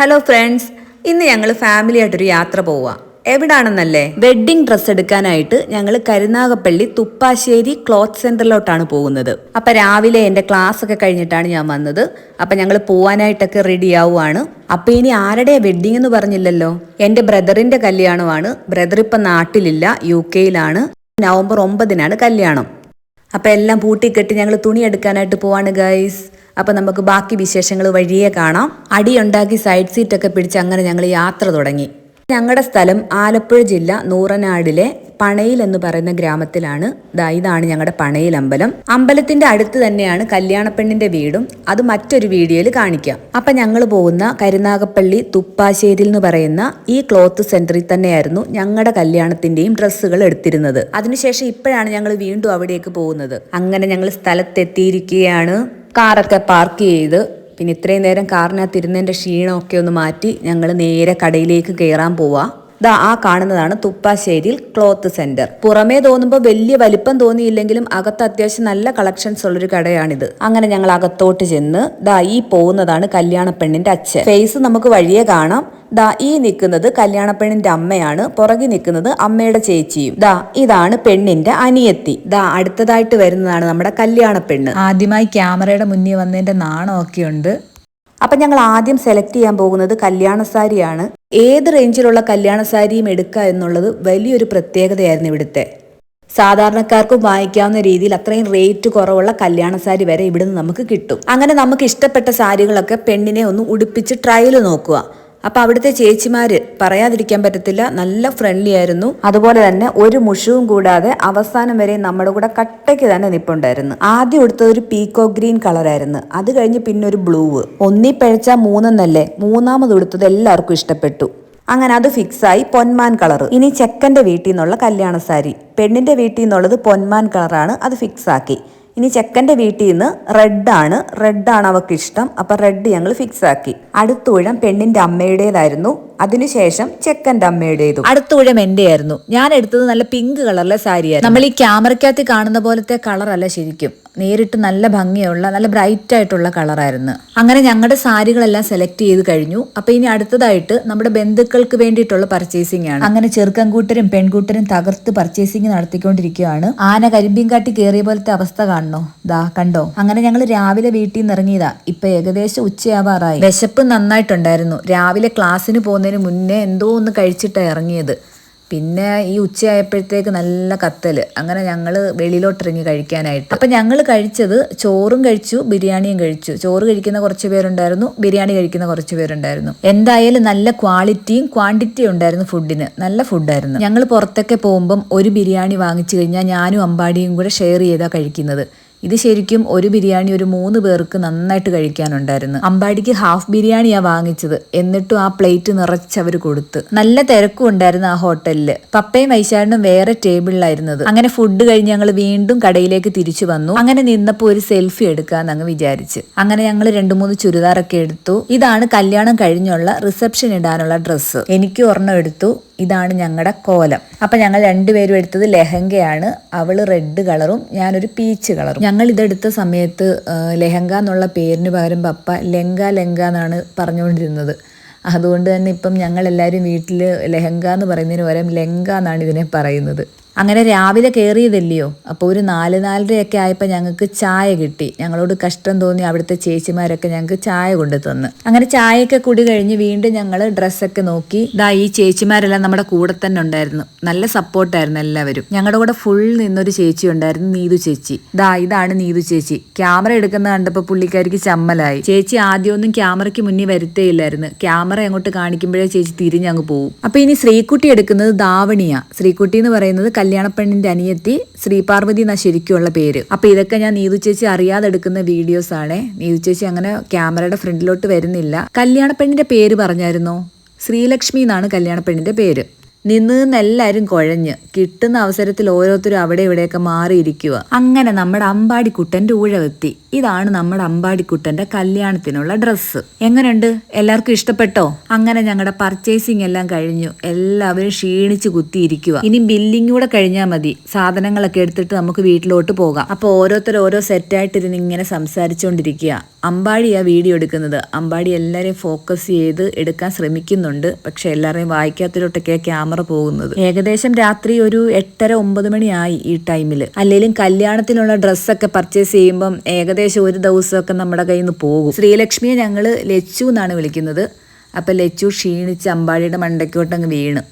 Hello friends, ഇന്ന് ഞങ്ങൾ family ആയിട്ടൊരു യാത്ര പോവാം. എവിടാണെന്നല്ലേ? വെഡ്ഡിംഗ് ഡ്രസ്സ് എടുക്കാനായിട്ട് ഞങ്ങൾ കരുനാഗപ്പള്ളി തുപ്പാശ്ശേരി ക്ലോത്ത് സെന്ററിലോട്ടാണ് പോകുന്നത്. അപ്പം രാവിലെ എൻ്റെ ക്ലാസ് ഒക്കെ കഴിഞ്ഞിട്ടാണ് ഞാൻ വന്നത്. അപ്പം ഞങ്ങൾ പോവാനായിട്ടൊക്കെ റെഡി ആവുകയാണ്. അപ്പം ഇനി ആരുടെ വെഡ്ഡിംഗ് എന്ന് പറഞ്ഞില്ലല്ലോ. എൻ്റെ ബ്രദറിൻ്റെ കല്യാണമാണ്. ബ്രദർ ഇപ്പം നാട്ടിലില്ല, UK-യിലാണ്. നവംബർ 9-നാണ് കല്യാണം. അപ്പം എല്ലാം പൂട്ടിക്കെട്ടി ഞങ്ങൾ തുണി എടുക്കാനായിട്ട് പോവാണ് ഗൈസ്. അപ്പം നമുക്ക് ബാക്കി വിശേഷങ്ങൾ വഴിയേ കാണാം. അടിയുണ്ടാക്കി സൈഡ് സീറ്റൊക്കെ പിടിച്ച് അങ്ങനെ ഞങ്ങൾ യാത്ര തുടങ്ങി. ഞങ്ങളുടെ സ്ഥലം ആലപ്പുഴ ജില്ല നൂറനാടിലെ പണയിൽ എന്ന് പറയുന്ന ഗ്രാമത്തിലാണ്. ഇതാണ് ഞങ്ങളുടെ പണയിൽ അമ്പലം. അമ്പലത്തിന്റെ അടുത്ത് തന്നെയാണ് കല്യാണപ്പെണ്ണിന്റെ വീടും. അത് മറ്റൊരു വീഡിയോയിൽ കാണിക്കാം. അപ്പം ഞങ്ങൾ പോകുന്ന കരുനാഗപ്പള്ളി തുപ്പാശ്ശേരിയിൽ എന്ന് പറയുന്ന ഈ ക്ലോത്ത് സെന്ററിൽ തന്നെയായിരുന്നു ഞങ്ങളുടെ കല്യാണത്തിന്റെയും ഡ്രസ്സുകൾ എടുത്തിരുന്നത്. അതിനുശേഷം ഇപ്പോഴാണ് ഞങ്ങൾ വീണ്ടും അവിടേക്ക് പോകുന്നത്. അങ്ങനെ ഞങ്ങൾ സ്ഥലത്തെത്തിയിരിക്കുകയാണ്. കാറൊക്കെ പാർക്ക് ചെയ്ത് പിന്നെ ഇത്രയും നേരം കാറിനകത്ത് ഇരുന്നതിൻ്റെ ക്ഷീണമൊക്കെ ഒന്ന് മാറ്റി ഞങ്ങൾ നേരെ കടയിലേക്ക് കയറാൻ പോവാ. ആ കാണുന്നതാണ് തുപ്പാശ്ശേരിയിൽ ക്ലോത്ത് സെന്റർ. പുറമേ തോന്നുമ്പോൾ വലിയ വലിപ്പം തോന്നിയില്ലെങ്കിലും അകത്ത് അത്യാവശ്യം നല്ല കളക്ഷൻസ് ഉള്ളൊരു കടയാണിത്. അങ്ങനെ ഞങ്ങൾ അകത്തോട്ട് ചെന്ന് ഈ പോകുന്നതാണ് കല്യാണപ്പെണ്ണിന്റെ അച്ഛൻ. ഫേസ് നമുക്ക് വഴിയെ കാണാം. ഈ നിൽക്കുന്നത് കല്യാണപ്പെണ്ണിന്റെ അമ്മയാണ്. പുറകെ നിൽക്കുന്നത് അമ്മയുടെ ചേച്ചിയും. ഇതാണ് പെണ്ണിന്റെ അനിയത്തി. അടുത്തതായിട്ട് വരുന്നതാണ് നമ്മുടെ കല്യാണപ്പെണ്ണ്. ആദ്യമായി ക്യാമറയുടെ മുന്നിൽ വന്നതിന്റെ നാണമൊക്കെ ഉണ്ട്. അപ്പം ഞങ്ങൾ ആദ്യം സെലക്ട് ചെയ്യാൻ പോകുന്നത് കല്യാണ സാരിയാണ്. ഏത് റേഞ്ചിലുള്ള കല്യാണ സാരിയും എടുക്കുക എന്നുള്ളത് വലിയൊരു പ്രത്യേകതയായിരുന്നു ഇവിടുത്തെ. സാധാരണക്കാർക്കും വാങ്ങിക്കാവുന്ന രീതിയിൽ അത്രയും റേറ്റ് കുറവുള്ള കല്യാണ സാരി വരെ ഇവിടുന്ന് നമുക്ക് കിട്ടും. അങ്ങനെ നമുക്ക് ഇഷ്ടപ്പെട്ട സാരികളൊക്കെ പെണ്ണിനെ ഒന്ന് ഉടുപ്പിച്ച് ട്രയൽ നോക്കുക. അപ്പൊ അവിടുത്തെ ചേച്ചിമാര് പറയാതിരിക്കാൻ പറ്റത്തില്ല, നല്ല ഫ്രണ്ട്ലി ആയിരുന്നു. അതുപോലെ തന്നെ ഒരു മുഷവും കൂടാതെ അവസാനം വരെ നമ്മുടെ കൂടെ കട്ടയ്ക്ക് തന്നെ നിപ്പുണ്ടായിരുന്നു. ആദ്യം എടുത്തത് ഒരു പീക്കോ ഗ്രീൻ കളറായിരുന്നു. അത് കഴിഞ്ഞ് പിന്നെ ഒരു ബ്ലൂ. ഒന്നി പിഴച്ച മൂന്നെന്നല്ലേ, മൂന്നാമത് എടുത്തത് എല്ലാവർക്കും ഇഷ്ടപ്പെട്ടു. അങ്ങനെ അത് ഫിക്സായി. പൊന്മാൻ കളർ. ഇനി ചെക്കന്റെ വീട്ടിൽ നിന്നുള്ള കല്യാണ സാരി. പെണ്ണിന്റെ വീട്ടിൽ നിന്നുള്ളത് പൊന്മാൻ കളറാണ്, അത് ഫിക്സ് ആക്കി. ഇനി ചെക്കന്റെ വീട്ടിൽ നിന്ന് റെഡാണ് അവർക്ക് ഇഷ്ടം. അപ്പൊ റെഡ് ഞങ്ങൾ ഫിക്സ് ആക്കി. അടുത്ത ഊഴം പെണ്ണിന്റെ അമ്മയുടേതായിരുന്നു. അതിനുശേഷം ചെക്കന്റെ അമ്മയുടേതും. അടുത്ത ഊഴം എന്റെ ആയിരുന്നു. ഞാൻ എടുത്തത് നല്ല പിങ്ക് കളറിലെ സാരിയായിരുന്നു. നമ്മൾ ഈ ക്യാമറയ്ക്കകത്ത് കാണുന്ന പോലത്തെ കളറല്ല ശരിക്കും. നേരിട്ട് നല്ല ഭംഗിയുള്ള നല്ല ബ്രൈറ്റ് ആയിട്ടുള്ള കളറായിരുന്നു. അങ്ങനെ ഞങ്ങളുടെ സാരികളെല്ലാം സെലക്ട് ചെയ്ത് കഴിഞ്ഞു. അപ്പൊ ഇനി അടുത്തതായിട്ട് നമ്മുടെ ബന്ധുക്കൾക്ക് വേണ്ടിയിട്ടുള്ള പർച്ചേസിംഗ് ആണ്. അങ്ങനെ ചെറുക്കൻകൂട്ടരും പെൺകൂട്ടരും തകർത്ത് പർച്ചേസിംഗ് നടത്തിക്കൊണ്ടിരിക്കുകയാണ്. ആന കരിമ്പീൻ കാട്ടി കയറിയ പോലത്തെ അവസ്ഥ കാണണോ? കണ്ടോ? അങ്ങനെ ഞങ്ങൾ രാവിലെ വീട്ടിൽ നിന്ന് ഇറങ്ങിയതാ. ഇപ്പൊ ഏകദേശം ഉച്ചയാവാറായി. വിശപ്പ് നന്നായിട്ടുണ്ടായിരുന്നു. രാവിലെ ക്ലാസ്സിന് പോകുന്നതിന് മുന്നേ എന്തോ ഒന്ന് കഴിച്ചിട്ടാണ് ഇറങ്ങിയത്. പിന്നെ ഈ ഉച്ചയായപ്പോഴത്തേക്ക് നല്ല കത്തല്. അങ്ങനെ ഞങ്ങൾ വെളിയിലോട്ടിറങ്ങി കഴിക്കാനായിട്ട്. അപ്പം ഞങ്ങൾ കഴിച്ചത് ചോറും കഴിച്ചു, ബിരിയാണിയും കഴിച്ചു. ചോറ് കഴിക്കുന്ന കുറച്ച് പേരുണ്ടായിരുന്നു, ബിരിയാണി കഴിക്കുന്ന കുറച്ച് പേരുണ്ടായിരുന്നു. എന്തായാലും നല്ല ക്വാളിറ്റിയും ക്വാണ്ടിറ്റിയും ഉണ്ടായിരുന്നു ഫുഡിന്. നല്ല ഫുഡായിരുന്നു. ഞങ്ങൾ പുറത്തൊക്കെ പോകുമ്പം ഒരു ബിരിയാണി വാങ്ങിച്ചു കഴിഞ്ഞാൽ ഞാനും അമ്പാടിയും കൂടെ ഷെയർ ചെയ്താണ് കഴിക്കുന്നത്. ഇത് ശരിക്കും ഒരു ബിരിയാണി ഒരു 3 പേർക്ക് നന്നായിട്ട് കഴിക്കാനുണ്ടായിരുന്നു. അമ്പാടിക്ക് ഹാഫ് ബിരിയാണിയാണ് വാങ്ങിച്ചത്. എന്നിട്ടും ആ പ്ലേറ്റ് നിറച്ച് അവർ കൊടുത്ത്. നല്ല തിരക്കും ഉണ്ടായിരുന്നു ആ ഹോട്ടലില്. പപ്പയും വൈശാഖനും വേറെ ടേബിളിലായിരുന്നത്. അങ്ങനെ ഫുഡ് കഴിഞ്ഞ് ഞങ്ങൾ വീണ്ടും കടയിലേക്ക് തിരിച്ചു വന്നു. അങ്ങനെ നിന്നപ്പോൾ ഒരു സെൽഫി എടുക്കാന്ന് അങ്ങ് വിചാരിച്ച്. അങ്ങനെ ഞങ്ങൾ 2-3 ചുരിദാറൊക്കെ എടുത്തു. ഇതാണ് കല്യാണം കഴിഞ്ഞുള്ള റിസപ്ഷൻ ഇടാനുള്ള ഡ്രസ്സ്. എനിക്ക് ഒരെണ്ണം എടുത്തു. ഇതാണ് ഞങ്ങളുടെ കോലം. അപ്പം ഞങ്ങൾ രണ്ടുപേരും എടുത്തത് ലെഹങ്കയാണ്. അവള് റെഡ് കളറും ഞാനൊരു പീച്ച് കളറും. ഞങ്ങൾ ഇതെടുത്ത സമയത്ത് ലെഹങ്ക എന്നുള്ള പേരിന് പകരം പപ്പ ലെങ്ക എന്നാണ് പറഞ്ഞുകൊണ്ടിരുന്നത്. അതുകൊണ്ട് തന്നെ ഇപ്പം ഞങ്ങളെല്ലാവരും വീട്ടിൽ ലെഹങ്ക എന്ന് പറയുന്നതിന് പകരം ലെങ്ക എന്നാണ് ഇതിനെ പറയുന്നത്. അങ്ങനെ രാവിലെ കയറിയതല്ലയോ, അപ്പോൾ ഒരു 4-4:30 ആയപ്പോൾ ഞങ്ങൾക്ക് ചായ കിട്ടി. ഞങ്ങളോട് കഷ്ടം തോന്നി അവിടുത്തെ ചേച്ചിമാരൊക്കെ ഞങ്ങൾക്ക് ചായ കൊണ്ടു തന്ന്. അങ്ങനെ ചായയൊക്കെ കുടി കഴിഞ്ഞ് വീണ്ടും ഞങ്ങൾ ഡ്രസ്സൊക്കെ നോക്കി. ഈ ചേച്ചിമാരെല്ലാം നമ്മുടെ കൂടെ തന്നെ ഉണ്ടായിരുന്നു. നല്ല സപ്പോർട്ടായിരുന്നു എല്ലാവരും. ഞങ്ങളുടെ കൂടെ ഫുൾ നിന്നൊരു ചേച്ചി ഉണ്ടായിരുന്നു, നീതു ചേച്ചി. ഇതാണ് നീതു ചേച്ചി. ക്യാമറ എടുക്കുന്ന കണ്ടപ്പോൾ പുള്ളിക്കാരിക്ക് ചമ്മലായി. ചേച്ചി ആദ്യമൊന്നും ക്യാമറയ്ക്ക് മുന്നിൽ വരുത്തേയില്ലായിരുന്നു. ക്യാമറ അങ്ങോട്ട് കാണിക്കുമ്പോഴേ ചേച്ചി തിരിഞ്ഞങ്ങ് പോകും. അപ്പൊ ഇനി ശ്രീകുട്ടി എടുക്കുന്നത് ധാവണിയാ. ശ്രീകുട്ടി എന്ന് പറയുന്നത് കല്യാണപ്പെണ്ണിന്റെ അനിയത്തി. ശ്രീപാർവതി എന്നാ ശരിക്കുള്ള പേര്. അപ്പൊ ഇതൊക്കെ ഞാൻ നീതു ചേച്ചി അറിയാതെ എടുക്കുന്ന വീഡിയോസ് ആണ്. നീതു ചേച്ചി അങ്ങനെ ക്യാമറയുടെ ഫ്രണ്ടിലോട്ട് വരുന്നില്ല. കല്യാണപ്പെണ്ണിന്റെ പേര് പറഞ്ഞായിരുന്നോ? ശ്രീലക്ഷ്മി എന്നാണ് കല്യാണപ്പെണ്ണിന്റെ പേര്. നിന്ന് എല്ലാവരും കുഴഞ്ഞ് കിട്ടുന്ന അവസരത്തിൽ ഓരോരുത്തരും അവിടെ ഇവിടെയൊക്കെ മാറിയിരിക്കുക. അങ്ങനെ നമ്മുടെ അമ്പാടിക്കുട്ടൻ്റെ ഊഴമെത്തി. ഇതാണ് നമ്മുടെ അമ്പാടിക്കുട്ടൻ്റെ കല്യാണത്തിനുള്ള ഡ്രസ്സ്. എങ്ങനെയുണ്ട്? എല്ലാവർക്കും ഇഷ്ടപ്പെട്ടോ? അങ്ങനെ ഞങ്ങളുടെ പർച്ചേസിങ് എല്ലാം കഴിഞ്ഞു. എല്ലാവരും ക്ഷീണിച്ച് കുത്തിയിരിക്കുക. ഇനി ബില്ലിംഗ് കൂടെ കഴിഞ്ഞാൽ മതി. സാധനങ്ങളൊക്കെ എടുത്തിട്ട് നമുക്ക് വീട്ടിലോട്ട് പോകാം. അപ്പോൾ ഓരോരുത്തർ ഓരോ സെറ്റായിട്ടിരുന്ന് ഇങ്ങനെ സംസാരിച്ചുകൊണ്ടിരിക്കുക. അമ്പാടിയാ വീഡിയോ എടുക്കുന്നത്. അമ്പാടി എല്ലാവരെയും ഫോക്കസ് ചെയ്ത് എടുക്കാൻ ശ്രമിക്കുന്നുണ്ട്. പക്ഷെ എല്ലാവരെയും വായിക്കാത്തിലോട്ടൊക്കെ ക്യാമറ പോകുന്നത്. ഏകദേശം രാത്രി ഒരു 8:30-9 മണിയായി ഈ ടൈമിൽ. അല്ലെങ്കിലും കല്യാണത്തിനുള്ള ഡ്രസ്സൊക്കെ പർച്ചേസ് ചെയ്യുമ്പം ഏകദേശം ഒരു ദിവസമൊക്കെ നമ്മുടെ കയ്യിൽ നിന്ന് പോകും. ശ്രീലക്ഷ്മിയെ ഞങ്ങൾ ലച്ചു എന്നാണ് വിളിക്കുന്നത്. അപ്പം ലച്ചു ക്ഷീണിച്ച് അമ്പാടിയുടെ മണ്ടയ്ക്കോട്ടങ്ങ് വീണ്.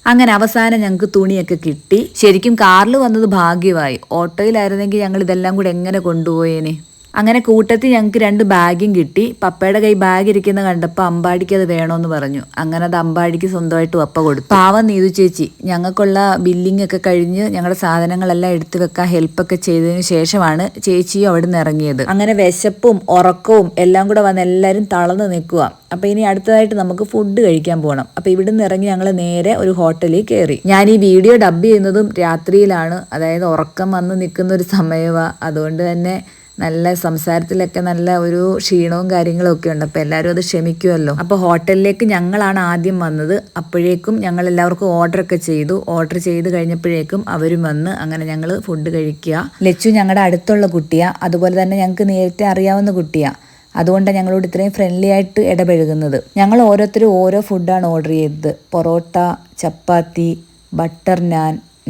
അങ്ങനെ അവസാനം ഞങ്ങൾക്ക് തുണിയൊക്കെ കിട്ടി. ശരിക്കും കാറിൽ വന്നത് ഭാഗ്യമായി. ഓട്ടോയിലായിരുന്നെങ്കിൽ ഞങ്ങൾ ഇതെല്ലാം കൂടെ എങ്ങനെ കൊണ്ടുപോയേനെ. അങ്ങനെ കൂട്ടത്തിൽ ഞങ്ങൾക്ക് 2 ബാഗും കിട്ടി. പപ്പയുടെ കൈ ബാഗ് ഇരിക്കുന്ന കണ്ടപ്പോൾ അമ്പാടിക്ക് അത് വേണമെന്ന് പറഞ്ഞു. അങ്ങനെ അത് അമ്പാടിക്ക് സ്വന്തമായിട്ട് പപ്പ കൊടുത്തു. പാവം നീതു ചേച്ചി ഞങ്ങൾക്കുള്ള ബില്ലിംഗ് ഒക്കെ കഴിഞ്ഞ് ഞങ്ങളുടെ സാധനങ്ങളെല്ലാം എടുത്തു വെക്കാൻ ഹെൽപ്പൊക്കെ ചെയ്തതിന് ശേഷമാണ് ചേച്ചിയും അവിടെ നിന്ന് ഇറങ്ങിയത്. അങ്ങനെ വിശപ്പും ഉറക്കവും എല്ലാം കൂടെ വന്ന് എല്ലാവരും തളർന്ന് നിൽക്കുക. അപ്പോൾ ഇനി അടുത്തതായിട്ട് നമുക്ക് ഫുഡ് കഴിക്കാൻ പോകണം. അപ്പോൾ ഇവിടെ നിന്ന് ഇറങ്ങി ഞങ്ങൾ നേരെ ഒരു ഹോട്ടലിൽ കയറി. ഞാൻ ഈ വീഡിയോ ഡബ് ചെയ്യുന്നതും രാത്രിയിലാണ്. അതായത് ഉറക്കം വന്ന് നിൽക്കുന്ന ഒരു സമയമാണ്. അതുകൊണ്ട് തന്നെ നല്ല സംസാരത്തിലൊക്കെ നല്ല ഒരു ക്ഷീണവും കാര്യങ്ങളും ഒക്കെ ഉണ്ട്. അപ്പോൾ എല്ലാവരും അത് ക്ഷമിക്കുമല്ലോ. അപ്പോൾ ഹോട്ടലിലേക്ക് ഞങ്ങളാണ് ആദ്യം വന്നത്. അപ്പോഴേക്കും ഞങ്ങൾ എല്ലാവർക്കും ഓർഡറൊക്കെ ചെയ്തു. ഓർഡർ ചെയ്ത് കഴിഞ്ഞപ്പോഴേക്കും അവരും വന്ന്. അങ്ങനെ ഞങ്ങൾ ഫുഡ് കഴിക്കുക. ലച്ചു ഞങ്ങളുടെ അടുത്തുള്ള കുട്ടിയാണ്. അതുപോലെ തന്നെ ഞങ്ങൾക്ക് നേരത്തെ അറിയാവുന്ന കുട്ടിയാണ്. അതുകൊണ്ടാണ് ഞങ്ങളോട് ഇത്രയും ഫ്രണ്ട്ലി ആയിട്ട് ഇടപഴകുന്നത്. ഞങ്ങൾ ഓരോരുത്തരും ഓരോ ഫുഡാണ് ഓർഡർ ചെയ്തത്. Parotta, chapati, butter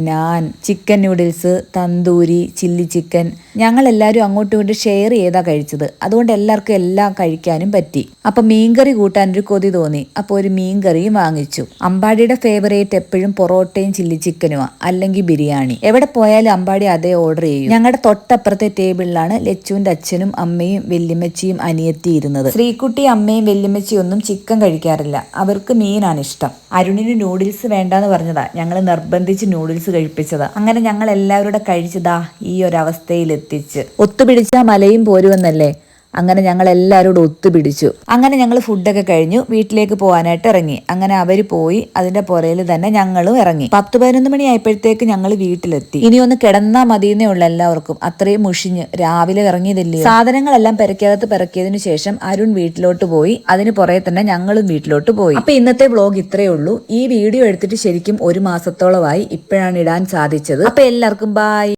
naan, chicken noodles, tandoori, chilli chicken. ഞങ്ങളെല്ലാവരും അങ്ങോട്ടും ഇങ്ങോട്ടും ഷെയർ ചെയ്താ കഴിച്ചത്. അതുകൊണ്ട് എല്ലാവർക്കും എല്ലാം കഴിക്കാനും പറ്റി. അപ്പം മീൻകറി കൂട്ടാനൊരു കൊതി തോന്നി. അപ്പോൾ ഒരു മീൻകറിയും വാങ്ങിച്ചു. അമ്പാടിയുടെ ഫേവറേറ്റ് എപ്പോഴും പൊറോട്ടയും ചില്ലി ചിക്കനുമാണ്, അല്ലെങ്കിൽ ബിരിയാണി. എവിടെ പോയാലും അമ്പാടി അതേ ഓർഡർ ചെയ്യും. ഞങ്ങളുടെ തൊട്ടപ്പുറത്തെ ടേബിളിലാണ് ലച്ചുവിൻ്റെ അച്ഛനും അമ്മയും വല്യമ്മച്ചിയും അനിയത്തി ഇരുന്നത്. ശ്രീകുട്ടി അമ്മയും വല്യമ്മച്ചിയും ഒന്നും ചിക്കൻ കഴിക്കാറില്ല. അവർക്ക് മീനാണ് ഇഷ്ടം. അരുണിന് നൂഡിൽസ് വേണ്ടാന്ന് പറഞ്ഞതാ. ഞങ്ങൾ നിർബന്ധിച്ച് നൂഡിൽസ് കഴിപ്പിച്ചതാ. അങ്ങനെ ഞങ്ങൾ എല്ലാവരുടെ കഴിച്ചതാ ഈ ഒരു അവസ്ഥയിൽ എത്തിച്ച്. ഒത്തുപിടിച്ചാൽ മലയും പോരുമെന്നല്ലേ. അങ്ങനെ ഞങ്ങൾ എല്ലാവരോടും ഒത്തുപിടിച്ചു. അങ്ങനെ ഞങ്ങൾ ഫുഡൊക്കെ കഴിഞ്ഞു വീട്ടിലേക്ക് പോകാനായിട്ട് ഇറങ്ങി. അങ്ങനെ അവർ പോയി. അതിന്റെ പുറയിൽ തന്നെ ഞങ്ങളും ഇറങ്ങി. 10-11 മണി ആയപ്പോഴത്തേക്ക് ഞങ്ങൾ വീട്ടിലെത്തി. ഇനി ഒന്ന് കിടന്നാ മതിയെന്നേ ഉള്ളു എല്ലാവർക്കും. അത്രയും മുഷിഞ്ഞ് രാവിലെ ഇറങ്ങിയതല്ലേ. സാധനങ്ങളെല്ലാം പെരക്കകത്ത് പെരക്കിയതിനു ശേഷം അരുൺ വീട്ടിലോട്ട് പോയി. അതിന് പുറകെ തന്നെ ഞങ്ങളും വീട്ടിലോട്ട് പോയി. അപ്പൊ ഇന്നത്തെ വ്ലോഗ് ഇത്രയേ ഉള്ളൂ. ഈ വീഡിയോ എടുത്തിട്ട് ശരിക്കും 1 മാസത്തോളമായി. ഇപ്പോഴാണ് ഇടാൻ സാധിച്ചത്. അപ്പൊ എല്ലാവർക്കും ബൈ.